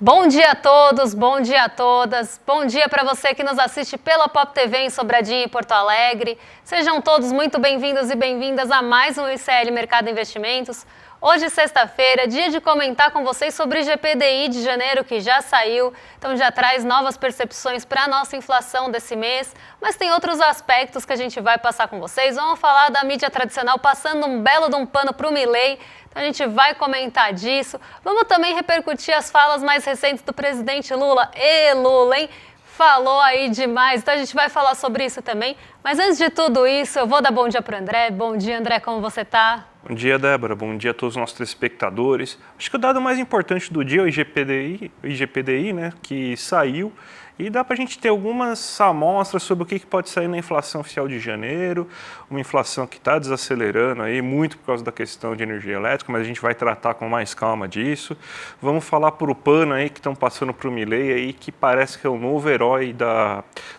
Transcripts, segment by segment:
Bom dia a todos, bom dia a todas, bom dia para você que nos assiste pela Pop TV em Sobradinho e Porto Alegre. Sejam todos muito bem-vindos e bem-vindas a mais um ICL Mercado Investimentos. Hoje, sexta-feira, dia de comentar com vocês sobre o IGPDI de janeiro, que já saiu, então já traz novas percepções para a nossa inflação desse mês, mas tem outros aspectos que a gente vai passar com vocês. Vamos falar da mídia tradicional passando um belo de um pano para o Milei, então a gente vai comentar disso. Vamos também repercutir as falas mais recentes do presidente Lula. Lula, hein? Falou aí demais, então a gente vai falar sobre isso também. Mas antes de tudo isso, eu vou dar bom dia para o André. Bom dia, André, como você está? Bom dia, Débora. Bom dia a todos os nossos telespectadores. Acho que o dado mais importante do dia é o IGPDI, né, que saiu. E dá para a gente ter algumas amostras sobre o que pode sair na inflação oficial de janeiro, uma inflação que está desacelerando aí, muito por causa da questão de energia elétrica, mas a gente vai tratar com mais calma disso. Vamos falar por o pano aí que estão passando para o Milei aí, que parece que é o novo herói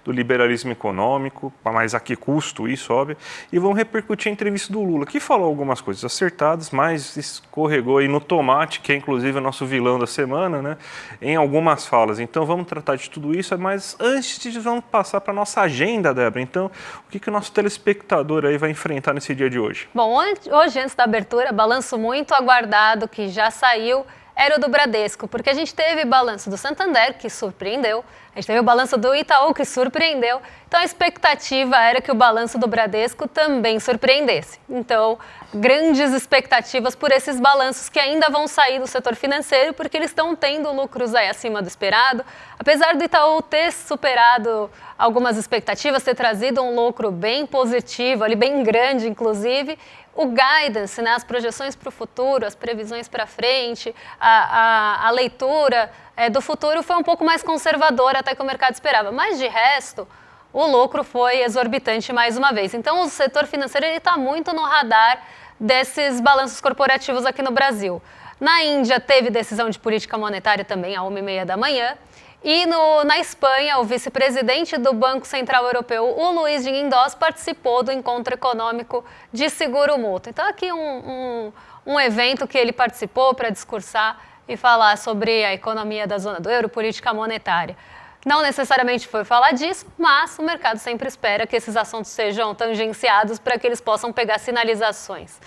do liberalismo econômico, mas a que custo isso, óbvio. E vamos repercutir a entrevista do Lula, que falou algumas coisas acertadas, mas escorregou aí no tomate, que é inclusive o nosso vilão da semana, né, em algumas falas. Então vamos tratar de tudo isso. Mas antes vamos passar para a nossa agenda, Débora. Então, o que o nosso telespectador aí vai enfrentar nesse dia de hoje? Bom, hoje, antes da abertura, balanço muito aguardado que já saiu era o do Bradesco, porque a gente teve balanço do Santander, que surpreendeu, a gente teve o balanço do Itaú, que surpreendeu, então a expectativa era que o balanço do Bradesco também surpreendesse. Então, grandes expectativas por esses balanços que ainda vão sair do setor financeiro, porque eles estão tendo lucros aí acima do esperado. Apesar do Itaú ter superado algumas expectativas, ter trazido um lucro bem positivo, ali bem grande, inclusive, o guidance, né, as projeções para o futuro, as previsões para frente, a leitura do futuro foi um pouco mais conservadora até que o mercado esperava. Mas, de resto, o lucro foi exorbitante mais uma vez. Então, o setor financeiro está muito no radar desses balanços corporativos aqui no Brasil. Na Índia, teve decisão de política monetária também às 1h30 da manhã. E na Espanha, o vice-presidente do Banco Central Europeu, o Luiz de Guindos, participou do encontro econômico de seguro mútuo. Então, aqui um evento que ele participou para discursar e falar sobre a economia da zona do euro, política monetária. Não necessariamente foi falar disso, mas o mercado sempre espera que esses assuntos sejam tangenciados para que eles possam pegar sinalizações.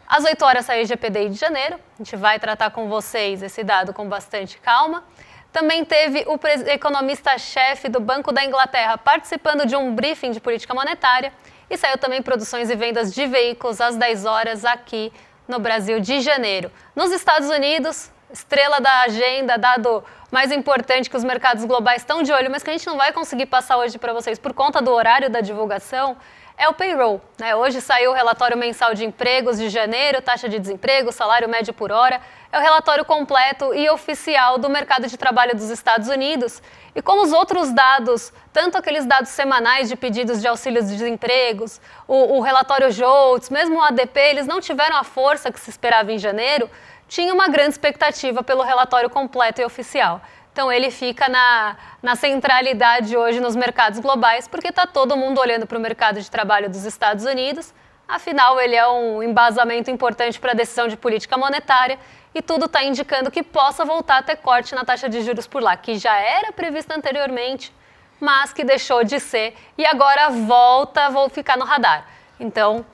Às 8 horas sai o IGPDI de janeiro, a gente vai tratar com vocês esse dado com bastante calma. Também teve o economista-chefe do Banco da Inglaterra participando de um briefing de política monetária e saiu também produções e vendas de veículos às 10 horas aqui no Brasil de janeiro. Nos Estados Unidos, estrela da agenda, dado mais importante que os mercados globais estão de olho, mas que a gente não vai conseguir passar hoje para vocês por conta do horário da divulgação, é o payroll, né? Hoje saiu o relatório mensal de empregos de janeiro, taxa de desemprego, salário médio por hora. É o relatório completo e oficial do mercado de trabalho dos Estados Unidos. E como os outros dados, tanto aqueles dados semanais de pedidos de auxílios de desempregos, o relatório JOLTS, mesmo o ADP, eles não tiveram a força que se esperava em janeiro, tinha uma grande expectativa pelo relatório completo e oficial. Então, ele fica na centralidade hoje nos mercados globais, porque está todo mundo olhando para o mercado de trabalho dos Estados Unidos. Afinal, ele é um embasamento importante para a decisão de política monetária e tudo está indicando que possa voltar a ter corte na taxa de juros por lá, que já era prevista anteriormente, mas que deixou de ser e agora volta a ficar no radar. Então,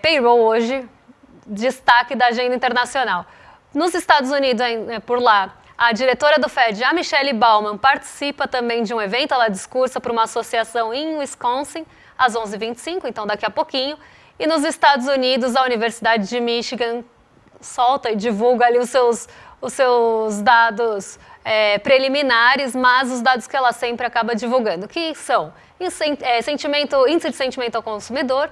payroll hoje, destaque da agenda internacional. Nos Estados Unidos, por lá, a diretora do Fed, a Michelle Bauman, participa também de um evento, ela discursa para uma associação em Wisconsin, às 11h25, então daqui a pouquinho. E nos Estados Unidos, a Universidade de Michigan solta e divulga ali os seus dados preliminares, mas os dados que ela sempre acaba divulgando, que são índice de sentimento ao consumidor,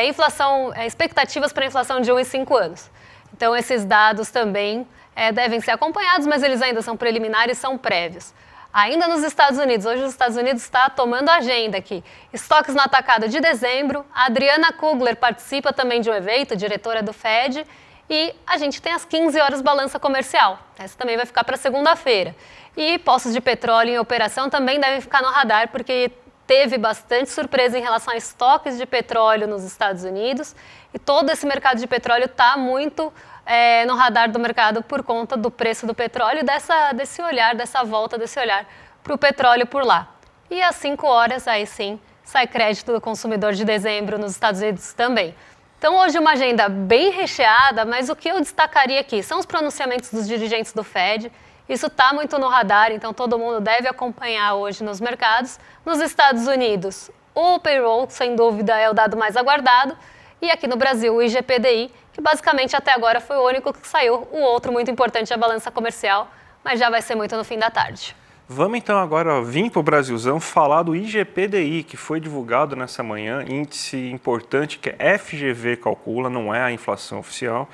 inflação, expectativas para a inflação de 1 e 5 anos. Então, esses dados também devem ser acompanhados, mas eles ainda são preliminares, são prévios. Ainda nos Estados Unidos, hoje os Estados Unidos está tomando agenda aqui. Estoques no atacado de dezembro, a Adriana Kugler participa também de um evento, diretora do Fed, e a gente tem às 15 horas balança comercial. Essa também vai ficar para segunda-feira. E postos de petróleo em operação também devem ficar no radar, porque teve bastante surpresa em relação a estoques de petróleo nos Estados Unidos, e todo esse mercado de petróleo está muito no radar do mercado por conta do preço do petróleo e desse olhar, dessa volta desse olhar para o petróleo por lá. E às 5 horas, aí sim, sai crédito do consumidor de dezembro nos Estados Unidos também. Então hoje uma agenda bem recheada, mas o que eu destacaria aqui são os pronunciamentos dos dirigentes do Fed. Isso está muito no radar, então todo mundo deve acompanhar hoje nos mercados. Nos Estados Unidos, o payroll, sem dúvida, é o dado mais aguardado. E aqui no Brasil, o IGPDI, que basicamente até agora foi o único que saiu. O outro muito importante é a balança comercial, mas já vai ser muito no fim da tarde. Vamos então agora vir para o Brasilzão falar do IGPDI, que foi divulgado nessa manhã, índice importante que a FGV calcula, não é a inflação oficial,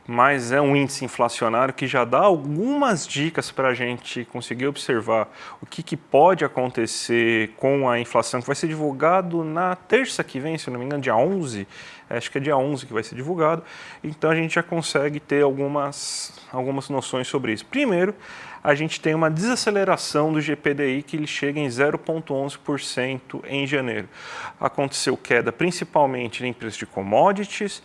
mas é um índice inflacionário que já dá algumas dicas para a gente conseguir observar o que pode acontecer com a inflação, que vai ser divulgado na terça que vem, se não me engano, dia 11, acho que é dia 11 que vai ser divulgado, então a gente já consegue ter algumas noções sobre isso. Primeiro, a gente tem uma desaceleração do GPDI que ele chega em 0,11% em janeiro. Aconteceu queda principalmente em preço de commodities,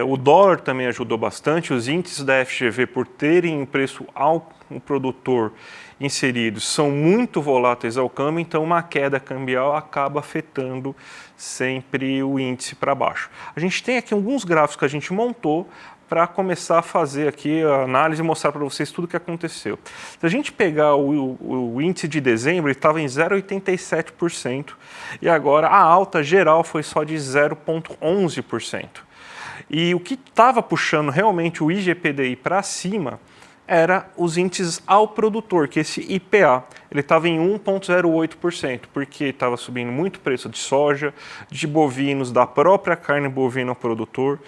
o dólar também ajudou bastante, os índices da FGV por terem o preço ao produtor inseridos são muito voláteis ao câmbio, então uma queda cambial acaba afetando sempre o índice para baixo. A gente tem aqui alguns gráficos que a gente montou para começar a fazer aqui a análise e mostrar para vocês tudo o que aconteceu. Se a gente pegar o índice de dezembro, ele estava em 0,87% e agora a alta geral foi só de 0,11%. E o que estava puxando realmente o IGPDI para cima era os índices ao produtor, que esse IPA, ele estava em 1,08%, porque estava subindo muito o preço de soja, de bovinos, da própria carne bovina ao produtor,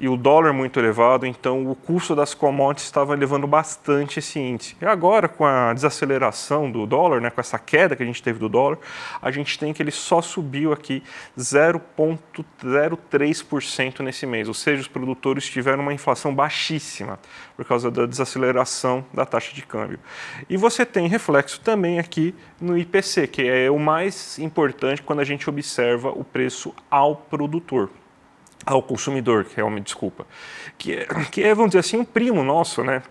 e o dólar muito elevado, então o custo das commodities estava elevando bastante esse índice. E agora, com a desaceleração do dólar, né, com essa queda que a gente teve do dólar, a gente tem que ele só subiu aqui 0,03% nesse mês, ou seja, os produtores tiveram uma inflação baixíssima por causa da desaceleração da taxa de câmbio. E você tem reflexo também aqui no IPC, que é o mais importante quando a gente observa o preço ao produtor. Ao consumidor, que é, vamos dizer assim, um primo nosso, né,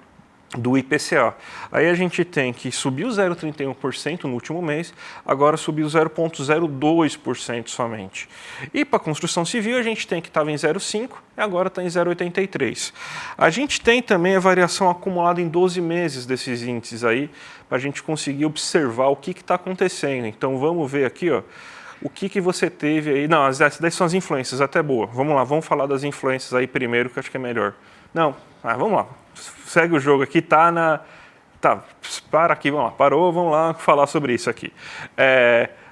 do IPCA. Aí a gente tem que subiu 0,31% no último mês, agora subiu 0,02% somente. E para a construção civil a gente tem que estava em 0,5% e agora está em 0,83%. A gente tem também a variação acumulada em 12 meses desses índices aí, para a gente conseguir observar o que está acontecendo. Então vamos ver aqui, ó. O que você teve aí? Não, essas são as influências, até boa. Vamos lá, vamos falar das influências aí primeiro, que eu acho que é melhor. Não, vamos lá. Segue o jogo aqui, Tá, para aqui, vamos lá. Parou, vamos lá falar sobre isso aqui.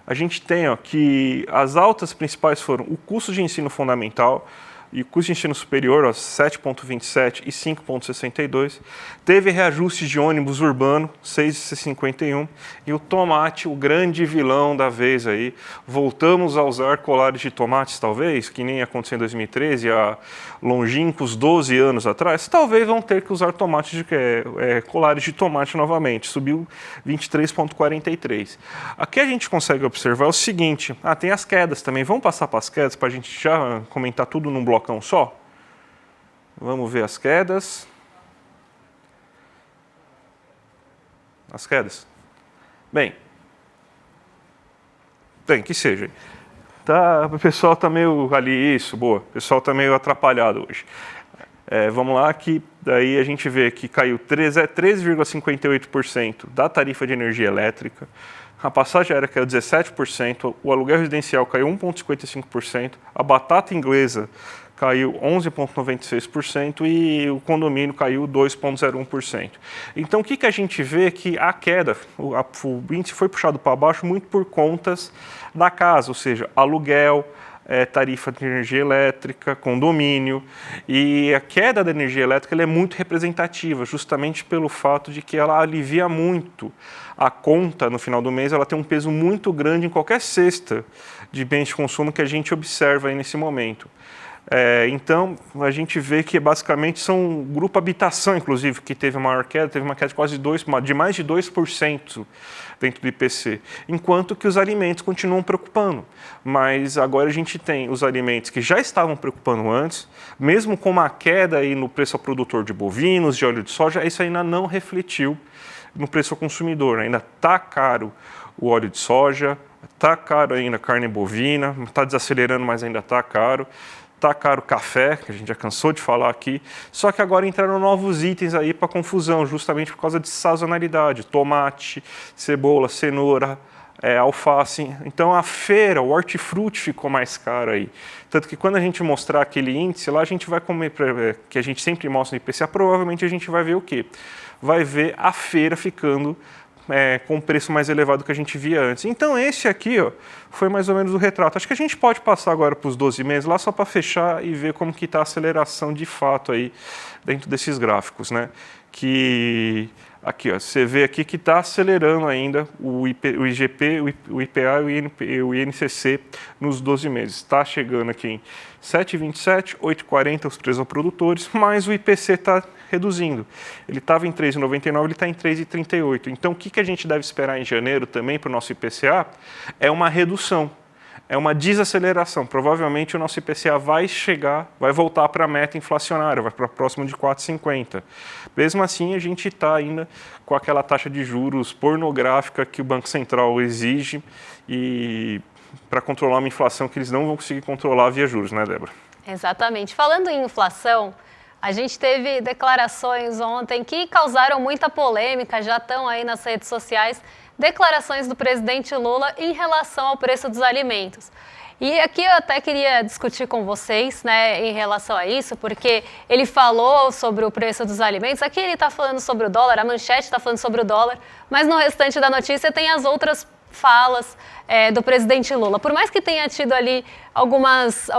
A gente tem que as altas principais foram o custo de ensino fundamental, e o custo de ensino superior, 7,27 e 5,62. Teve reajustes de ônibus urbano, 6,51. E o tomate, o grande vilão da vez aí. Voltamos a usar colares de tomates, talvez, que nem aconteceu em 2013, há longínquos 12 anos atrás. Talvez vão ter que usar colares de tomate novamente. Subiu 23,43. Aqui a gente consegue observar o seguinte. Tem as quedas também. Vamos passar para as quedas para a gente já comentar tudo num blocão só? Vamos ver as quedas. As quedas. Bem, tem que seja. O pessoal está meio ali, isso, boa. O pessoal está meio atrapalhado hoje. Vamos lá, que daí a gente vê que caiu 13,58% da tarifa de energia elétrica. A passagem aérea caiu 17%, o aluguel residencial caiu 1,55%, a batata inglesa caiu 11,96% e o condomínio caiu 2,01%. Então, o que a gente vê é que a queda, o índice foi puxado para baixo muito por contas da casa, ou seja, aluguel, tarifa de energia elétrica, condomínio, e a queda da energia elétrica ela é muito representativa, justamente pelo fato de que ela alivia muito a conta no final do mês, ela tem um peso muito grande em qualquer cesta de bens de consumo que a gente observa aí nesse momento. Então, a gente vê que basicamente são o grupo habitação, inclusive, que teve a maior queda, teve uma queda de mais de 2% dentro do IPC, enquanto que os alimentos continuam preocupando. Mas agora a gente tem os alimentos que já estavam preocupando antes, mesmo com uma queda aí no preço ao produtor de bovinos, de óleo de soja, isso ainda não refletiu no preço ao consumidor. Ainda está caro o óleo de soja, está caro ainda a carne bovina, está desacelerando, mas ainda está caro. Está caro o café, que a gente já cansou de falar aqui, só que agora entraram novos itens aí para confusão, justamente por causa de sazonalidade, tomate, cebola, cenoura, alface. Então a feira, o hortifruti ficou mais caro aí. Tanto que quando a gente mostrar aquele índice lá, a gente vai comer, que a gente sempre mostra no IPCA, provavelmente a gente vai ver o quê? Vai ver a feira ficando com um preço mais elevado que a gente via antes. Então esse aqui foi mais ou menos o retrato. Acho que a gente pode passar agora para os 12 meses lá só para fechar e ver como que está a aceleração de fato aí dentro desses gráficos, né? Que aqui, você vê aqui que está acelerando ainda o IGP, o IPA e o INCC nos 12 meses. Está chegando aqui em 7,27, 8,40 os preços aos produtores, mas o IPC está reduzindo. Ele estava em 3,99, ele está em 3,38. Então, o que a gente deve esperar em janeiro também para o nosso IPCA é uma redução, é uma desaceleração. Provavelmente o nosso IPCA vai voltar para a meta inflacionária, vai para próximo de 4,50. Mesmo assim, a gente está ainda com aquela taxa de juros pornográfica que o Banco Central exige e para controlar uma inflação que eles não vão conseguir controlar via juros, né, Débora? Exatamente. Falando em inflação, a gente teve declarações ontem que causaram muita polêmica, já estão aí nas redes sociais, declarações do presidente Lula em relação ao preço dos alimentos. E aqui eu até queria discutir com vocês, né, em relação a isso, porque ele falou sobre o preço dos alimentos, aqui ele está falando sobre o dólar, a manchete está falando sobre o dólar, mas no restante da notícia tem as outras falas do presidente Lula. Por mais que tenha tido ali algumas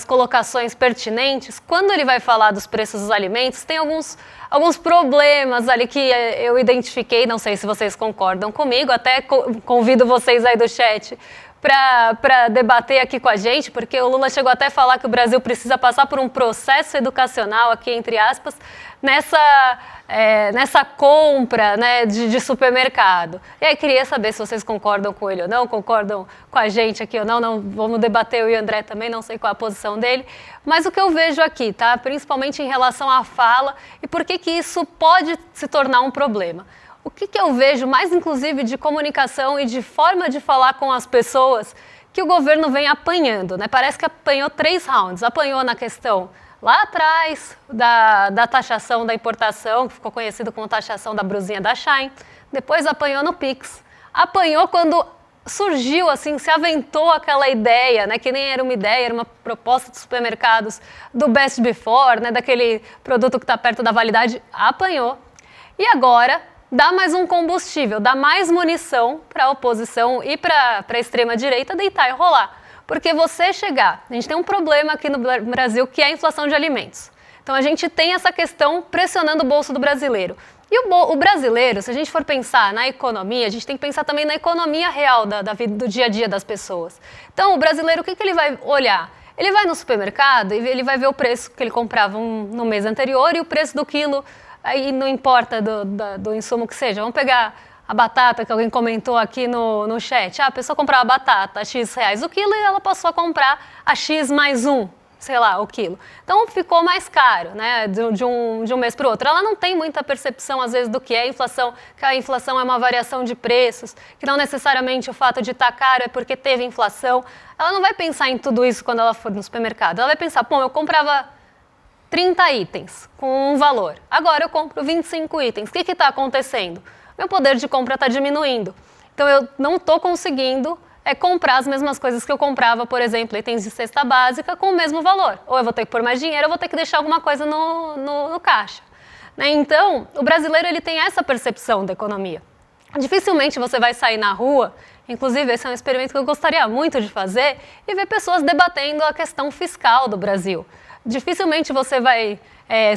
colocações pertinentes, quando ele vai falar dos preços dos alimentos, tem alguns problemas ali que eu identifiquei, não sei se vocês concordam comigo, até convido vocês aí do chat para debater aqui com a gente, porque o Lula chegou até a falar que o Brasil precisa passar por um processo educacional, aqui entre aspas, nessa compra, né, de supermercado. E aí queria saber se vocês concordam com ele ou não, concordam com a gente aqui ou não, vamos debater eu e o André também, não sei qual a posição dele, mas o que eu vejo aqui, tá, principalmente em relação à fala e por que isso pode se tornar um problema. O que eu vejo mais, inclusive, de comunicação e de forma de falar com as pessoas que o governo vem apanhando, né? Parece que apanhou 3 rounds. Apanhou na questão lá atrás da taxação da importação, que ficou conhecido como taxação da brusinha da Shein. Depois apanhou no Pix. Apanhou quando surgiu, assim, se aventou aquela ideia, né? Que nem era uma ideia, era uma proposta dos supermercados do Best Before, né? Daquele produto que está perto da validade. Apanhou. E agora dá mais um combustível, dá mais munição para a oposição e para a extrema-direita deitar e rolar. Porque você chegar, a gente tem um problema aqui no Brasil que é a inflação de alimentos. Então a gente tem essa questão pressionando o bolso do brasileiro. E o brasileiro, se a gente for pensar na economia, a gente tem que pensar também na economia real da vida, do dia a dia das pessoas. Então o brasileiro, o que ele vai olhar? Ele vai no supermercado e ele vai ver o preço que ele comprava no mês anterior e o preço do quilo. Aí não importa do insumo que seja. Vamos pegar a batata que alguém comentou aqui no chat. A pessoa comprava batata a X reais o quilo e ela passou a comprar a X mais um, sei lá, o quilo. Então ficou mais caro, né, de um mês para o outro. Ela não tem muita percepção, às vezes, do que é inflação, que a inflação é uma variação de preços, que não necessariamente o fato de estar caro é porque teve inflação. Ela não vai pensar em tudo isso quando ela for no supermercado. Ela vai pensar, bom, eu comprava 30 itens com um valor. Agora eu compro 25 itens. O que está acontecendo? Meu poder de compra está diminuindo. Então eu não estou conseguindo comprar as mesmas coisas que eu comprava, por exemplo, itens de cesta básica com o mesmo valor. Ou eu vou ter que pôr mais dinheiro, ou eu vou ter que deixar alguma coisa no caixa. Né? Então, o brasileiro ele tem essa percepção da economia. Dificilmente você vai sair na rua, inclusive esse é um experimento que eu gostaria muito de fazer, e ver pessoas debatendo a questão fiscal do Brasil. Dificilmente você vai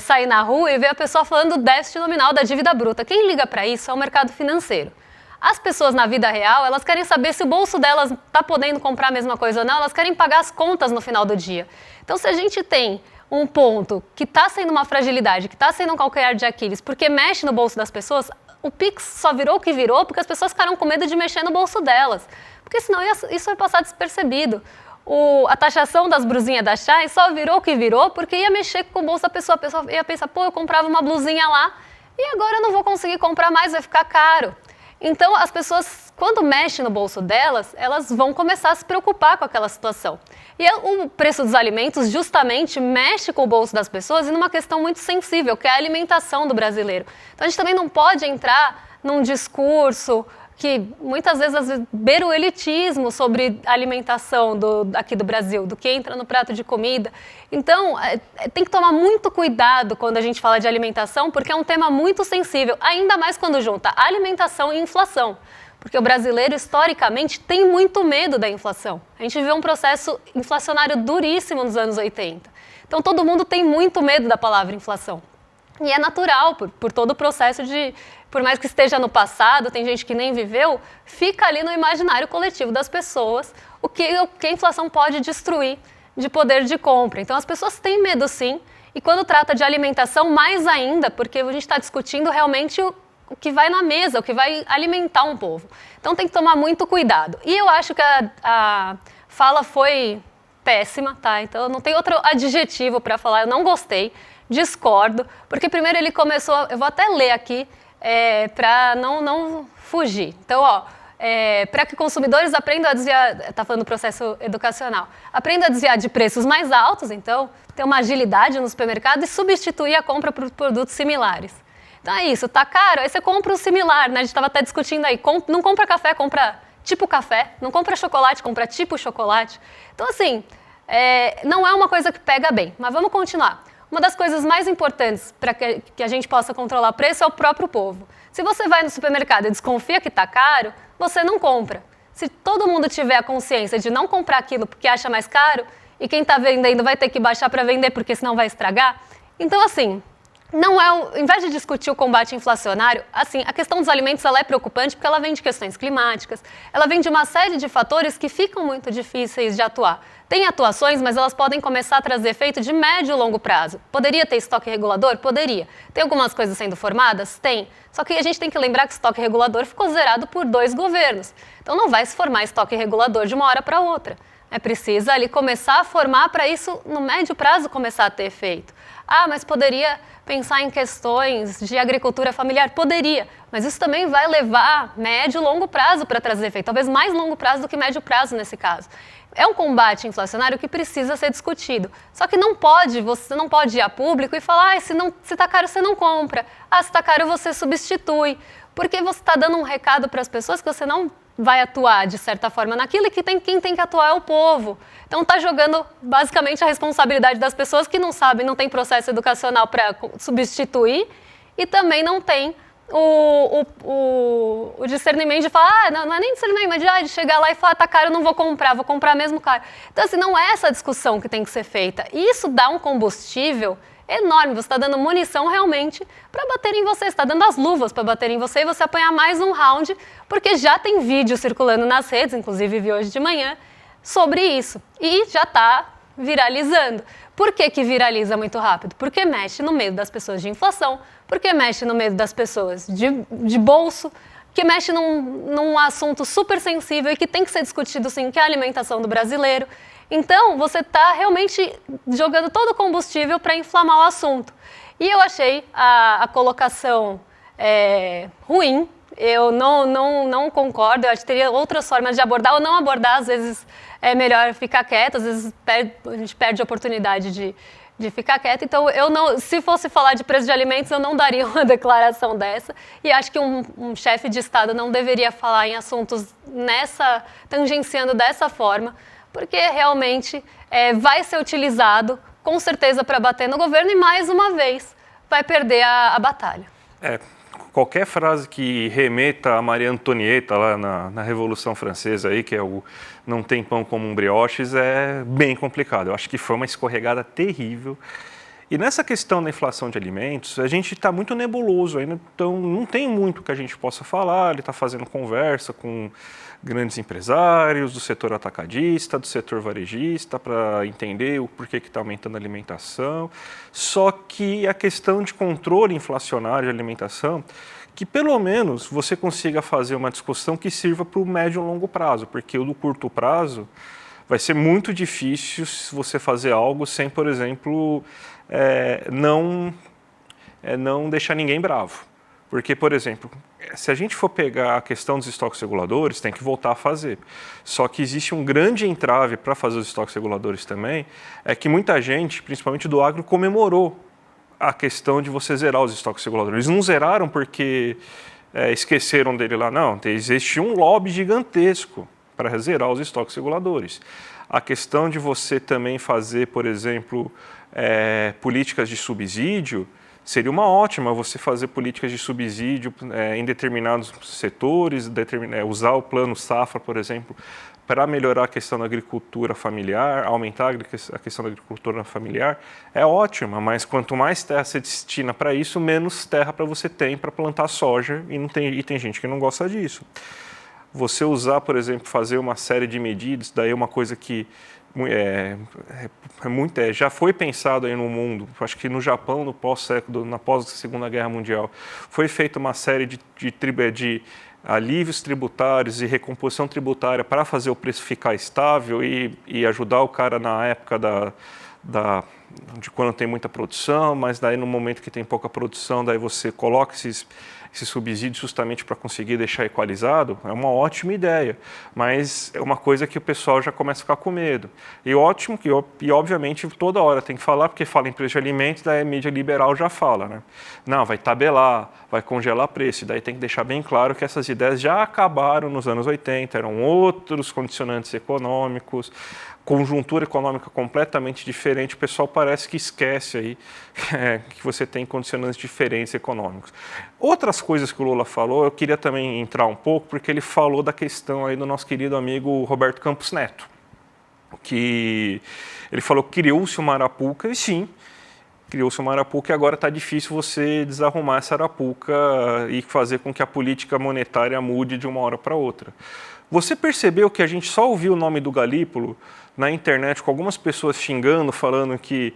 sair na rua e ver a pessoa falando do déficit nominal da dívida bruta. Quem liga para isso é o mercado financeiro. As pessoas na vida real, elas querem saber se o bolso delas está podendo comprar a mesma coisa ou não, elas querem pagar as contas no final do dia. Então, se a gente tem um ponto que está sendo uma fragilidade, que está sendo um calcanhar de Aquiles, porque mexe no bolso das pessoas, o Pix só virou o que virou porque as pessoas ficaram com medo de mexer no bolso delas. Porque senão isso vai passar despercebido. A taxação das brusinhas da Shai só virou o que virou porque ia mexer com o bolso da pessoa. A pessoa ia pensar, pô, eu comprava uma blusinha lá e agora eu não vou conseguir comprar mais, vai ficar caro. Então, as pessoas, quando mexem no bolso delas, elas vão começar a se preocupar com aquela situação. E o preço dos alimentos justamente mexe com o bolso das pessoas e numa questão muito sensível, que é a alimentação do brasileiro. Então, a gente também não pode entrar num discurso que muitas vezes beira o elitismo sobre a alimentação aqui do Brasil, do que entra no prato de comida. Então, tem que tomar muito cuidado quando a gente fala de alimentação, porque é um tema muito sensível, ainda mais quando junta alimentação e inflação. Porque o brasileiro, historicamente, tem muito medo da inflação. A gente viveu um processo inflacionário duríssimo nos anos 80. Então, todo mundo tem muito medo da palavra inflação. E é natural, por todo o processo por mais que esteja no passado, tem gente que nem viveu, fica ali no imaginário coletivo das pessoas o que a inflação pode destruir de poder de compra. Então, as pessoas têm medo, sim, e quando trata de alimentação, mais ainda, porque a gente está discutindo realmente o que vai na mesa, o que vai alimentar um povo. Então, tem que tomar muito cuidado. E eu acho que a fala foi péssima, tá? Então, eu não tenho outro adjetivo para falar, eu não gostei. Discordo, porque primeiro ele começou, eu vou até ler aqui, para não fugir. Então, para que consumidores aprendam a desviar, está falando do processo educacional, aprendam a desviar de preços mais altos, então, ter uma agilidade no supermercado e substituir a compra por produtos similares. Então é isso, tá caro, aí você compra um similar, né? A gente estava até discutindo aí, não compra café, compra tipo café, não compra chocolate, compra tipo chocolate. Então, assim, não é uma coisa que pega bem, mas vamos continuar. Uma das coisas mais importantes para que a gente possa controlar o preço é o próprio povo. Se você vai no supermercado e desconfia que está caro, você não compra. Se todo mundo tiver a consciência de não comprar aquilo porque acha mais caro, e quem está vendendo vai ter que baixar para vender porque senão vai estragar, então assim, em vez de discutir o combate inflacionário, assim, a questão dos alimentos ela é preocupante porque ela vem de questões climáticas, ela vem de uma série de fatores que ficam muito difíceis de atuar. Tem atuações, mas elas podem começar a trazer efeito de médio e longo prazo. Poderia ter estoque regulador? Poderia. Tem algumas coisas sendo formadas? Tem. Só que a gente tem que lembrar que o estoque regulador ficou zerado por 2 governos. Então não vai se formar estoque regulador de uma hora para outra. É preciso ali começar a formar para isso, no médio prazo, começar a ter efeito. Ah, mas poderia pensar em questões de agricultura familiar? Poderia, mas isso também vai levar médio e longo prazo para trazer efeito, talvez mais longo prazo do que médio prazo nesse caso. É um combate inflacionário que precisa ser discutido. Só que você não pode ir a público e falar, se está caro, você não compra. Se está caro, você substitui. Porque você está dando um recado para as pessoas que você não vai atuar, de certa forma, naquilo e que quem tem que atuar é o povo. Então, está jogando, basicamente, a responsabilidade das pessoas que não sabem, não tem processo educacional para substituir e também não tem o discernimento de falar, não é nem discernimento, mas de chegar lá e falar, tá caro, eu não vou comprar mesmo caro. Então, assim, não é essa discussão que tem que ser feita. E isso dá um combustível enorme, você está dando munição realmente para bater em você, você está dando as luvas para bater em você e você apanhar mais um round, porque já tem vídeo circulando nas redes, inclusive vi hoje de manhã, sobre isso. E já está viralizando. Por que viraliza muito rápido? Porque mexe no medo das pessoas de inflação, porque mexe no medo das pessoas de bolso, que mexe num assunto super sensível e que tem que ser discutido sim, que é a alimentação do brasileiro. Então, você está realmente jogando todo o combustível para inflamar o assunto. E eu achei a colocação ruim, eu não concordo, eu acho que teria outras formas de abordar ou não abordar, às vezes é melhor ficar quieto, às vezes a gente perde a oportunidade de ficar quieto. Então, se fosse falar de preço de alimentos, eu não daria uma declaração dessa. E acho que um chefe de Estado não deveria falar em assuntos tangenciando dessa forma, porque realmente vai ser utilizado, com certeza, para bater no governo e, mais uma vez, vai perder a batalha. Qualquer frase que remeta a Maria Antonieta lá na Revolução Francesa, aí, que é o não tem pão como um brioches, é bem complicado. Eu acho que foi uma escorregada terrível E nessa questão da inflação de alimentos, a gente está muito nebuloso ainda, então não tem muito que a gente possa falar. Ele está fazendo conversa com grandes empresários do setor atacadista, do setor varejista, para entender o porquê que está aumentando a alimentação. Só que a questão de controle inflacionário de alimentação, que pelo menos você consiga fazer uma discussão que sirva para o médio e longo prazo, porque o do curto prazo vai ser muito difícil se você fazer algo sem, por exemplo, não deixar ninguém bravo. Porque, por exemplo, se a gente for pegar a questão dos estoques reguladores, tem que voltar a fazer. Só que existe um grande entrave para fazer os estoques reguladores também, é que muita gente, principalmente do agro, comemorou a questão de você zerar os estoques reguladores. Eles não zeraram porque esqueceram dele lá, não. Existe um lobby gigantesco para zerar os estoques reguladores. A questão de você também fazer, por exemplo, políticas de subsídio, seria uma ótima você fazer políticas de subsídio em determinados setores, usar o plano safra, por exemplo, para melhorar a questão da agricultura familiar, aumentar a questão da agricultura familiar, é ótima, mas quanto mais terra você destina para isso, menos terra para você tem para plantar soja, e tem gente que não gosta disso. Você usar, por exemplo, fazer uma série de medidas, daí é uma coisa que já foi pensado aí no mundo. Acho que no Japão, no na pós-Segunda Guerra Mundial, foi feita uma série de alívios tributários e recomposição tributária para fazer o preço ficar estável e ajudar o cara na época de quando tem muita produção, mas daí no momento que tem pouca produção, daí você coloca esses subsídios justamente para conseguir deixar equalizado. É uma ótima ideia, mas é uma coisa que o pessoal já começa a ficar com medo. E ótimo, e obviamente toda hora tem que falar, porque fala em preço de alimentos, daí a mídia liberal já fala, né? Não, vai tabelar, vai congelar preço, daí tem que deixar bem claro que essas ideias já acabaram nos anos 80, eram outros condicionantes econômicos, conjuntura econômica completamente diferente, o pessoal parece que esquece aí que você tem condicionantes diferentes econômicos. Outras coisas que o Lula falou, eu queria também entrar um pouco, porque ele falou da questão aí do nosso querido amigo Roberto Campos Neto, que ele falou que criou-se uma arapuca, e sim, criou-se uma arapuca e agora está difícil você desarrumar essa arapuca e fazer com que a política monetária mude de uma hora para outra. Você percebeu que a gente só ouviu o nome do Galípolo na internet com algumas pessoas xingando, falando que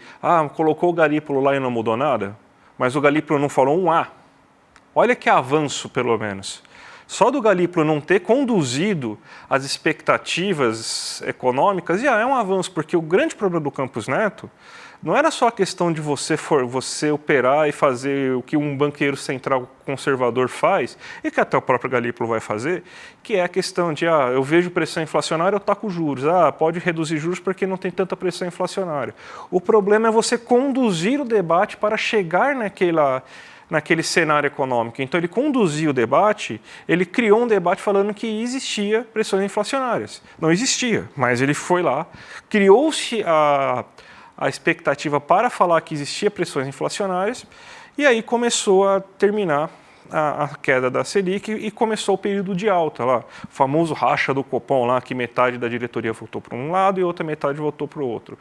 colocou o Galípolo lá e não mudou nada? Mas o Galípolo não falou um A. Olha que avanço, pelo menos. Só do Galípolo não ter conduzido as expectativas econômicas, é um avanço, porque o grande problema do Campos Neto não era só a questão de você operar e fazer o que um banqueiro central conservador faz, e que até o próprio Galípolo vai fazer, que é a questão de, eu vejo pressão inflacionária, eu taco juros. Pode reduzir juros porque não tem tanta pressão inflacionária. O problema é você conduzir o debate para chegar naquele cenário econômico. Então, ele conduziu o debate, ele criou um debate falando que existia pressões inflacionárias. Não existia, mas ele foi lá, criou-se a expectativa para falar que existia pressões inflacionárias, e aí começou a terminar a queda da Selic e começou o período de alta lá, o famoso racha do Copom lá, que metade da diretoria votou para um lado e outra metade votou para o outro.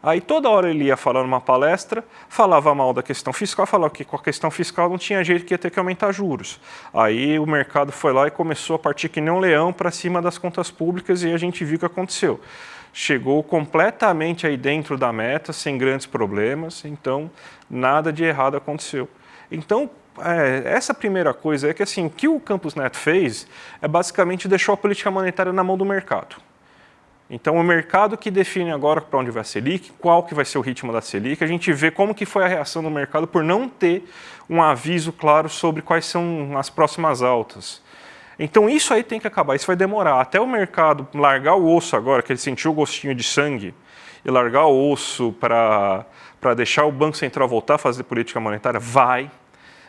Aí toda hora ele ia falar numa palestra, falava mal da questão fiscal, falava que com a questão fiscal não tinha jeito, que ia ter que aumentar juros. Aí o mercado foi lá e começou a partir que nem um leão para cima das contas públicas, e a gente viu o que aconteceu. Chegou completamente aí dentro da meta, sem grandes problemas, então nada de errado aconteceu. Então, essa primeira coisa é que assim, o que o Campos Neto fez é basicamente deixou a política monetária na mão do mercado. Então, o mercado que define agora para onde vai a Selic, qual que vai ser o ritmo da Selic, a gente vê como que foi a reação do mercado por não ter um aviso claro sobre quais são as próximas altas. Então, isso aí tem que acabar, isso vai demorar. Até o mercado largar o osso agora, que ele sentiu o gostinho de sangue, e largar o osso para deixar o Banco Central voltar a fazer política monetária, vai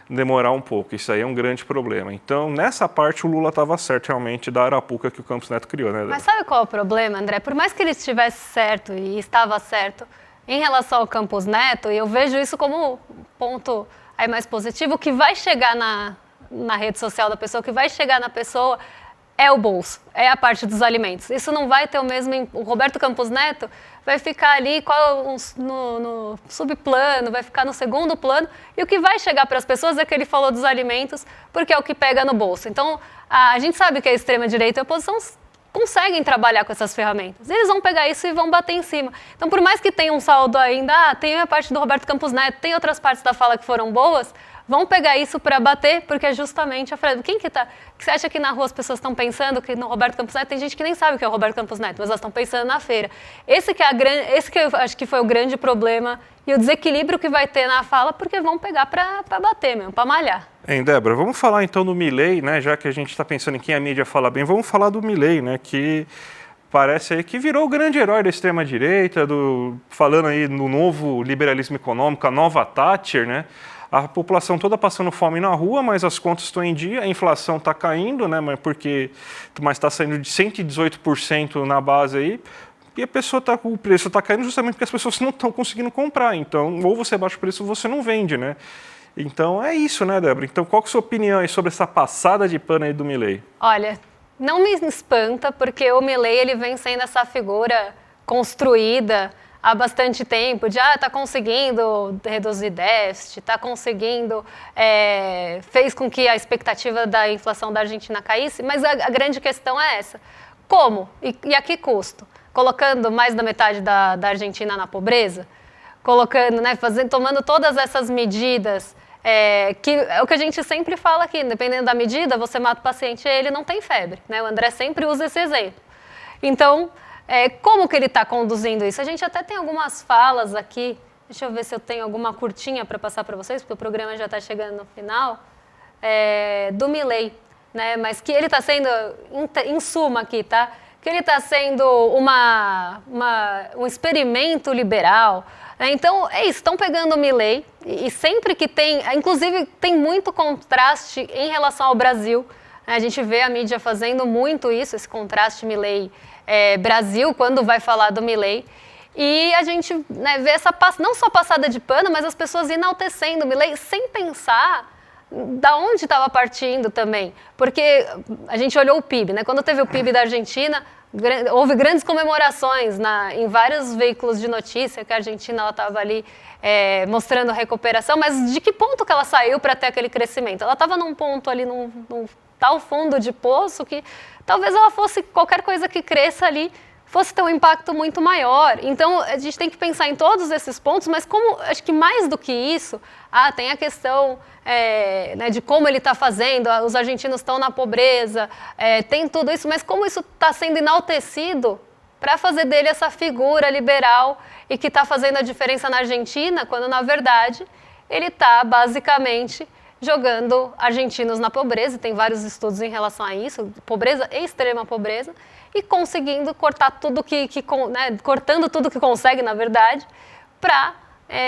demorar um pouco. Isso aí é um grande problema. Então, nessa parte, o Lula estava certo, realmente, da arapuca que o Campos Neto criou, né? Mas sabe qual é o problema, André? Por mais que ele estivesse certo e estava certo em relação ao Campos Neto, e eu vejo isso como um ponto aí mais positivo, que vai chegar na rede social da pessoa, que vai chegar na pessoa, é o bolso, é a parte dos alimentos. Isso não vai ter o mesmo... O Roberto Campos Neto vai ficar ali no subplano, vai ficar no segundo plano, e o que vai chegar para as pessoas é que ele falou dos alimentos, porque é o que pega no bolso. Então, a gente sabe que a extrema-direita e a oposição conseguem trabalhar com essas ferramentas. Eles vão pegar isso e vão bater em cima. Então, por mais que tenha um saldo ainda, tem a parte do Roberto Campos Neto, tem outras partes da fala que foram boas, vão pegar isso para bater, porque é justamente a frase. Que você acha que na rua as pessoas estão pensando que no Roberto Campos Neto? Tem gente que nem sabe o que é o Roberto Campos Neto, mas elas estão pensando na feira. Esse que eu acho que foi o grande problema e o desequilíbrio que vai ter na fala, porque vão pegar para bater mesmo, para malhar. Hein, Débora, vamos falar então do Milei, né? Já que a gente está pensando em quem a mídia fala bem, vamos falar do Milei, né? Que parece aí que virou o grande herói da extrema-direita, falando aí no novo liberalismo econômico, a nova Thatcher, né? A população toda passando fome na rua, mas as contas estão em dia, a inflação está caindo, né? Mas está saindo de 118% na base aí, e o preço está caindo justamente porque as pessoas não estão conseguindo comprar. Então, ou você baixa o preço ou você não vende, né? Então, é isso, né, Débora? Então, qual que é a sua opinião aí sobre essa passada de pano aí do Milei? Olha, não me espanta, porque o Milei, ele vem sendo essa figura construída há bastante tempo, de está conseguindo reduzir déficit, está conseguindo, fez com que a expectativa da inflação da Argentina caísse, mas a grande questão é essa. Como? E a que custo? Colocando mais da metade da Argentina na pobreza? Colocando, né, tomando todas essas medidas, que é o que a gente sempre fala aqui, dependendo da medida, você mata o paciente e ele não tem febre, né? O André sempre usa esse exemplo. Então, como que ele está conduzindo isso? A gente até tem algumas falas aqui, deixa eu ver se eu tenho alguma curtinha para passar para vocês, porque o programa já está chegando no final, do Milei, né? Mas que ele está sendo, em suma aqui, tá? Que ele está sendo um experimento liberal, né? Então, é isso, estão pegando o Milei, e sempre que tem, inclusive tem muito contraste em relação ao Brasil, né? A gente vê a mídia fazendo muito isso, esse contraste Milei Brasil, quando vai falar do Milei, e a gente, né, vê essa não só passada de pano, mas as pessoas enaltecendo o Milei sem pensar da onde estava partindo também, porque a gente olhou o PIB, né? Quando teve o PIB da Argentina, houve grandes comemorações em vários veículos de notícia que a Argentina estava ali mostrando a recuperação, mas de que ponto que ela saiu para ter aquele crescimento? Ela estava num ponto ali, num tal fundo de poço que talvez ela fosse, qualquer coisa que cresça ali, fosse ter um impacto muito maior. Então, a gente tem que pensar em todos esses pontos, mas acho que mais do que isso, tem a questão né, de como ele está fazendo, os argentinos estão na pobreza, tem tudo isso, mas como isso está sendo enaltecido para fazer dele essa figura liberal e que está fazendo a diferença na Argentina, quando, na verdade, ele está, basicamente, jogando argentinos na pobreza, e tem vários estudos em relação a isso, pobreza e extrema pobreza, e conseguindo cortar tudo né, cortando tudo que consegue, na verdade, para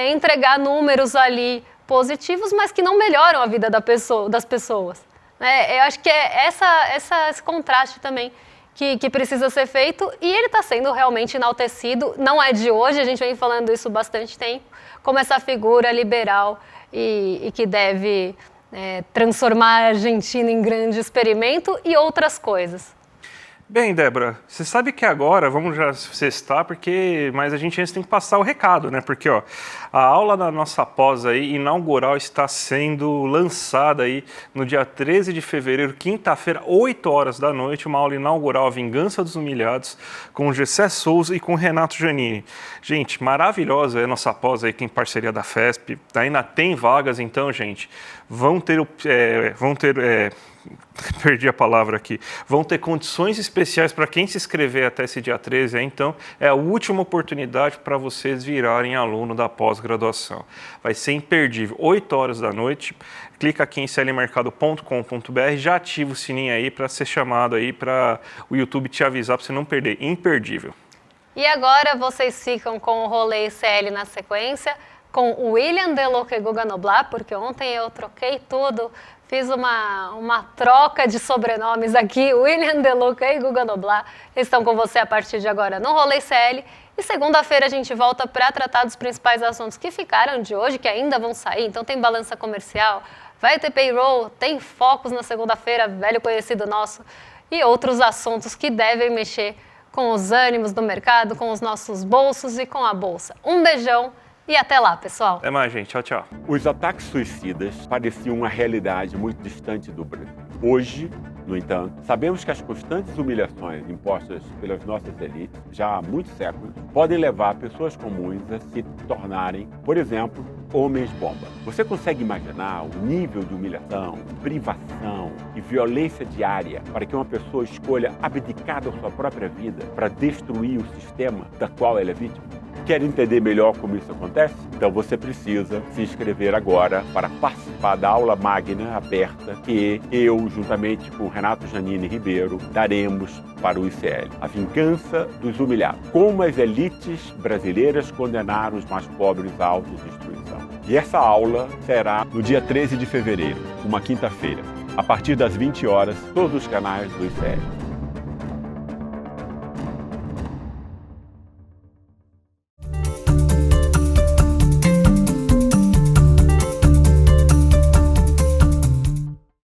entregar números ali positivos, mas que não melhoram a vida das pessoas. Eu acho que é esse contraste também que precisa ser feito, e ele está sendo realmente enaltecido, não é de hoje, a gente vem falando isso bastante tempo, como essa figura liberal e que deve transformar a Argentina em grande experimento e outras coisas. Bem, Débora, você sabe que agora, vamos já sextar, mas a gente antes tem que passar o recado, né? Porque a aula da nossa pós aí, inaugural, está sendo lançada aí no dia 13 de fevereiro, quinta-feira, 8 horas da noite, uma aula inaugural, A Vingança dos Humilhados, com Gessé Souza e com Renato Giannini. Gente, maravilhosa é a nossa pós aí, que em parceria da FESP, ainda tem vagas, então, gente, perdi a palavra aqui. Vão ter condições especiais para quem se inscrever até esse dia 13, então é a última oportunidade para vocês virarem aluno da pós-graduação. Vai ser imperdível, 8 horas da noite. Clica aqui em clmercado.com.br, já ativa o sininho aí para ser chamado aí para o YouTube te avisar para você não perder. Imperdível. E agora vocês ficam com o Rolê ICL na sequência, com o William Deluca e Guga Noblat, porque ontem eu troquei tudo, fiz uma troca de sobrenomes aqui. William Deluca e Guga Noblat estão com você a partir de agora no Rolê ICL. E segunda-feira a gente volta para tratar dos principais assuntos que ficaram de hoje, que ainda vão sair. Então tem balança comercial, vai ter payroll, tem focos na segunda-feira, velho conhecido nosso. e outros assuntos que devem mexer com os ânimos do mercado, com os nossos bolsos e com a bolsa. Um beijão e até lá, pessoal. Até mais, gente. Tchau, tchau. Os ataques suicidas pareciam uma realidade muito distante do Brasil. Hoje, no entanto, sabemos que as constantes humilhações impostas pelas nossas elites, já há muitos séculos, podem levar pessoas comuns a se tornarem, por exemplo, homens-bomba. Você consegue imaginar o nível de humilhação, privação e violência diária para que uma pessoa escolha abdicar da sua própria vida para destruir o sistema da qual ela é vítima? Quer entender melhor como isso acontece? Então você precisa se inscrever agora para participar da aula magna aberta que eu, juntamente com Renato Janine Ribeiro, daremos para o ICL. A vingança dos humilhados. Como as elites brasileiras condenaram os mais pobres à autodestruição. E essa aula será no dia 13 de fevereiro, uma quinta-feira, a partir das 20 horas, todos os canais do ICL.